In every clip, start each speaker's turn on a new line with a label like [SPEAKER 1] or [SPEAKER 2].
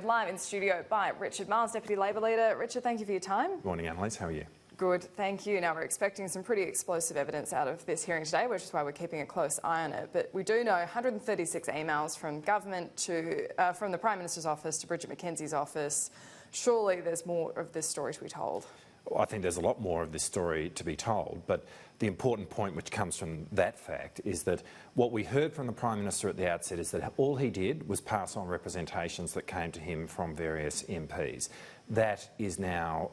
[SPEAKER 1] Live in studio by Richard Marles, Deputy Labor Leader. Richard, thank you for your time.
[SPEAKER 2] Good morning, Annalise. How are you?
[SPEAKER 1] Good, thank you. Now, we're expecting some pretty explosive evidence out of this hearing today, which is why we're keeping a close eye on it. But we do know 136 emails from government to, from the Prime Minister's office to Bridget McKenzie's office. Surely there's more of this story to be told.
[SPEAKER 2] Well, I think there's a lot more of this story to be told, but the important point which comes from that fact is that what we heard from the Prime Minister at the outset is that all he did was pass on representations that came to him from various MPs. That is now,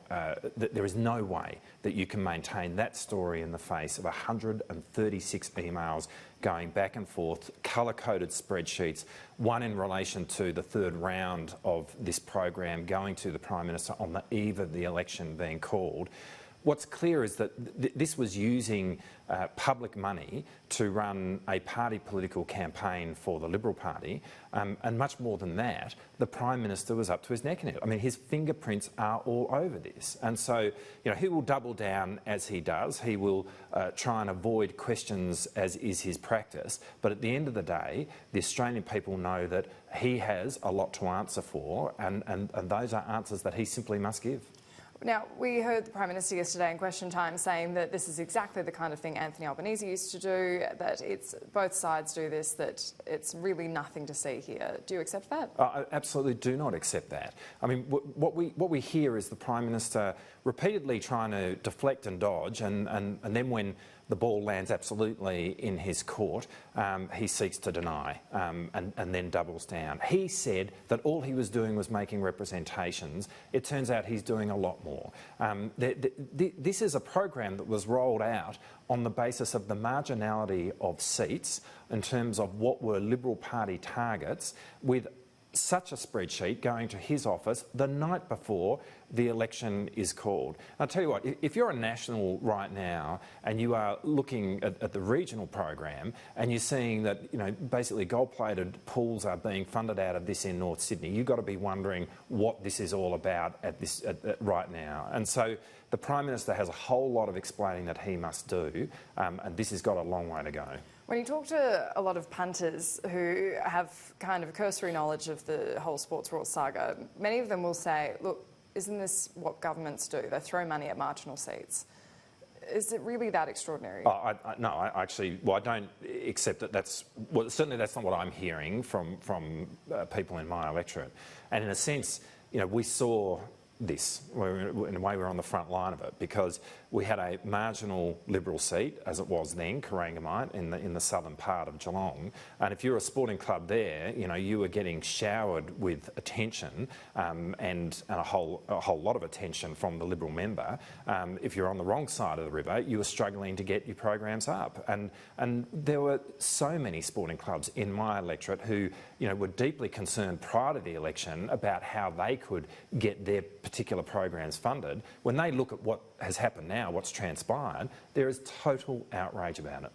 [SPEAKER 2] there is no way that you can maintain that story in the face of 136 emails going back and forth, colour-coded spreadsheets, one in relation to the third round of this program going to the Prime Minister on the eve of the election being called. What's clear is that this was using public money to run a party political campaign for the Liberal Party, and much more than that, the Prime Minister was up to his neck in it. I mean, his fingerprints are all over this, and so you know he will double down as he does. He will try and avoid questions as is his practice. But at the end of the day, the Australian people know that he has a lot to answer for, and those are answers that he simply must give.
[SPEAKER 1] Now, we heard the Prime Minister yesterday in question time saying that this is exactly the kind of thing Anthony Albanese used to do, that it's both sides do this, that it's really nothing to see here. Do you accept that?
[SPEAKER 2] I absolutely do not accept that. I mean, what we hear is the Prime Minister repeatedly trying to deflect and dodge, and then when the ball lands absolutely in his court, he seeks to deny and then doubles down. He said that all he was doing was making representations. It turns out he's doing a lot more. This is a program that was rolled out on the basis of the marginality of seats in terms of what were Liberal Party targets, with such a spreadsheet going to his office the night before the election is called. I'll tell you what, if you're a national right now and you are looking at the regional program and you're seeing that, you know, basically gold-plated pools are being funded out of this in North Sydney, you've got to be wondering what this is all about right now. And so the Prime Minister has a whole lot of explaining that he must do, and this has got a long way to go.
[SPEAKER 1] When you talk to a lot of punters who have kind of a cursory knowledge of the whole sports rorts saga, many of them will say, look, isn't this what governments do? They throw money at marginal seats. Is it really that extraordinary?
[SPEAKER 2] No, I don't accept that. Certainly that's not what I'm hearing from people in my electorate. And in a sense, you know, we saw this. In a way, we're on the front line of it, because we had a marginal Liberal seat, as it was then, Corangamite, in the southern part of Geelong. And if you're a sporting club there, you know, you were getting showered with attention and a whole lot of attention from the Liberal member. If you're on the wrong side of the river, you were struggling to get your programs up. And there were so many sporting clubs in my electorate who, you know, were deeply concerned prior to the election about how they could get their particular programs funded. When they look at what has happened now, what's transpired, there is total outrage about it.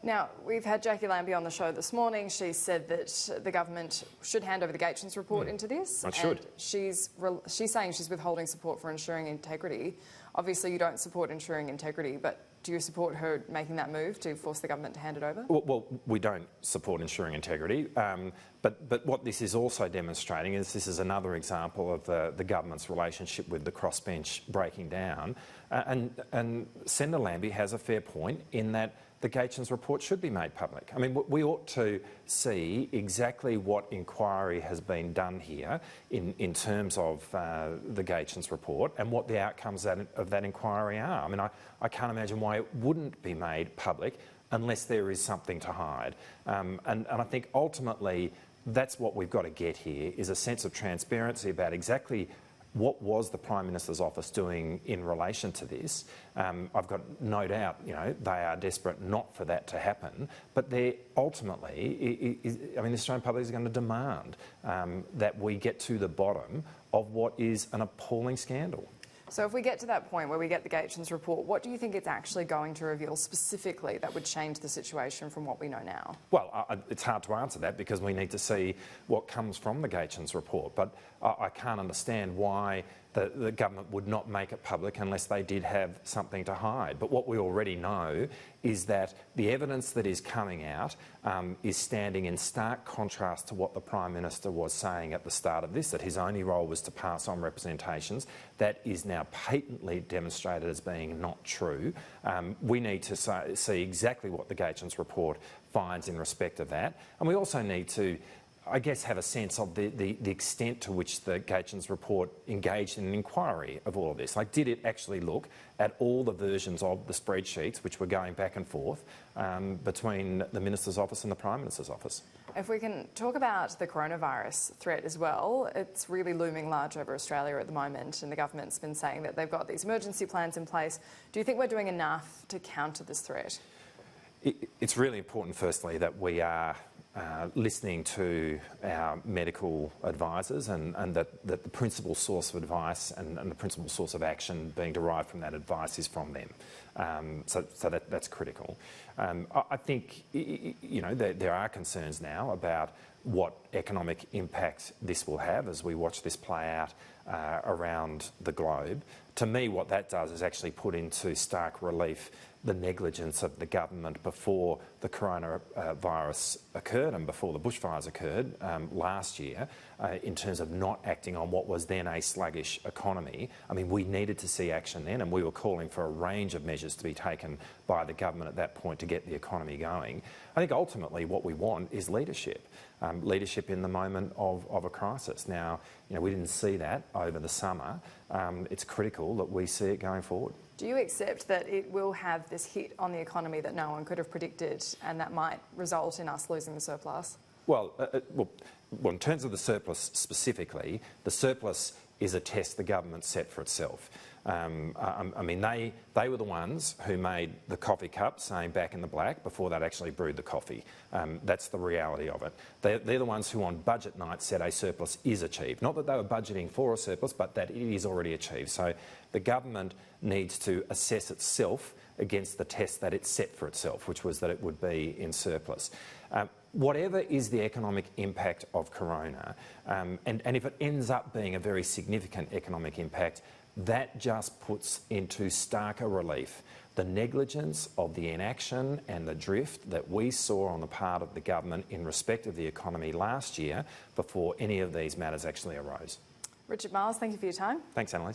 [SPEAKER 1] Now, we've had Jackie Lambie on the show this morning. She said that the government should hand over the Gatchens report into this.
[SPEAKER 2] It should.
[SPEAKER 1] She's saying she's withholding support for ensuring integrity. Obviously, you don't support ensuring integrity, but do you support her making that move to force the government to hand it over?
[SPEAKER 2] Well, we don't support ensuring integrity, but what this is also demonstrating is this is another example of the government's relationship with the crossbench breaking down. And Senator Lambie has a fair point in that the Gatchens report should be made public. I mean, we ought to see exactly what inquiry has been done here in terms of the Gatchens report and what the outcomes of that inquiry are. I mean, I can't imagine why it wouldn't be made public unless there is something to hide. And I think ultimately that's what we've got to get here, is a sense of transparency about exactly what was the Prime Minister's office doing in relation to this. I've got no doubt, you know, they are desperate not for that to happen, but they're ultimately, I mean, the Australian public is going to demand that we get to the bottom of what is an appalling scandal.
[SPEAKER 1] So if we get to that point where we get the Gatchens report, what do you think it's actually going to reveal specifically that would change the situation from what we know now?
[SPEAKER 2] Well, it's hard to answer that because we need to see what comes from the Gatchens report. But I can't understand why the government would not make it public unless they did have something to hide. But what we already know is that the evidence that is coming out is standing in stark contrast to what the Prime Minister was saying at the start of this, that his only role was to pass on representations. That is now patently demonstrated as being not true. We need to see exactly what the Gaetjens report finds in respect of that. And we also need to, I guess, have a sense of the extent to which the Gaetjens report engaged in an inquiry of all of this. Like, did it actually look at all the versions of the spreadsheets which were going back and forth between the Minister's office and the Prime Minister's office?
[SPEAKER 1] If we can talk about the coronavirus threat as well, it's really looming large over Australia at the moment, and the government's been saying that they've got these emergency plans in place. Do you think we're doing enough to counter this threat?
[SPEAKER 2] It's really important, firstly, that we are listening to our medical advisors and that the principal source of advice and the principal source of action being derived from that advice is from them. So that's critical. I think, you know, there are concerns now about what economic impact this will have as we watch this play out around the globe. To me, what that does is actually put into stark relief the negligence of the government before the coronavirus occurred and before the bushfires occurred last year in terms of not acting on what was then a sluggish economy. I mean, we needed to see action then, and we were calling for a range of measures to be taken by the government at that point to get the economy going. I think ultimately what we want is leadership. Leadership in the moment of a crisis. Now, you know, we didn't see that over the summer. It's critical that we see it going forward.
[SPEAKER 1] Do you accept that it will have this hit on the economy that no one could have predicted, and that might result in us losing the surplus?
[SPEAKER 2] Well, in terms of the surplus specifically, the surplus is a test the government set for itself. I mean, they were the ones who made the coffee cup saying back in the black before they'd actually brewed the coffee. That's the reality of it. They're the ones who on budget night said a surplus is achieved. Not that they were budgeting for a surplus, but that it is already achieved. So the government needs to assess itself against the test that it set for itself, which was that it would be in surplus. Whatever is the economic impact of corona, and if it ends up being a very significant economic impact, that just puts into starker relief the negligence of the inaction and the drift that we saw on the part of the government in respect of the economy last year before any of these matters actually arose.
[SPEAKER 1] Richard Marles, thank you for your time.
[SPEAKER 2] Thanks, Annalise.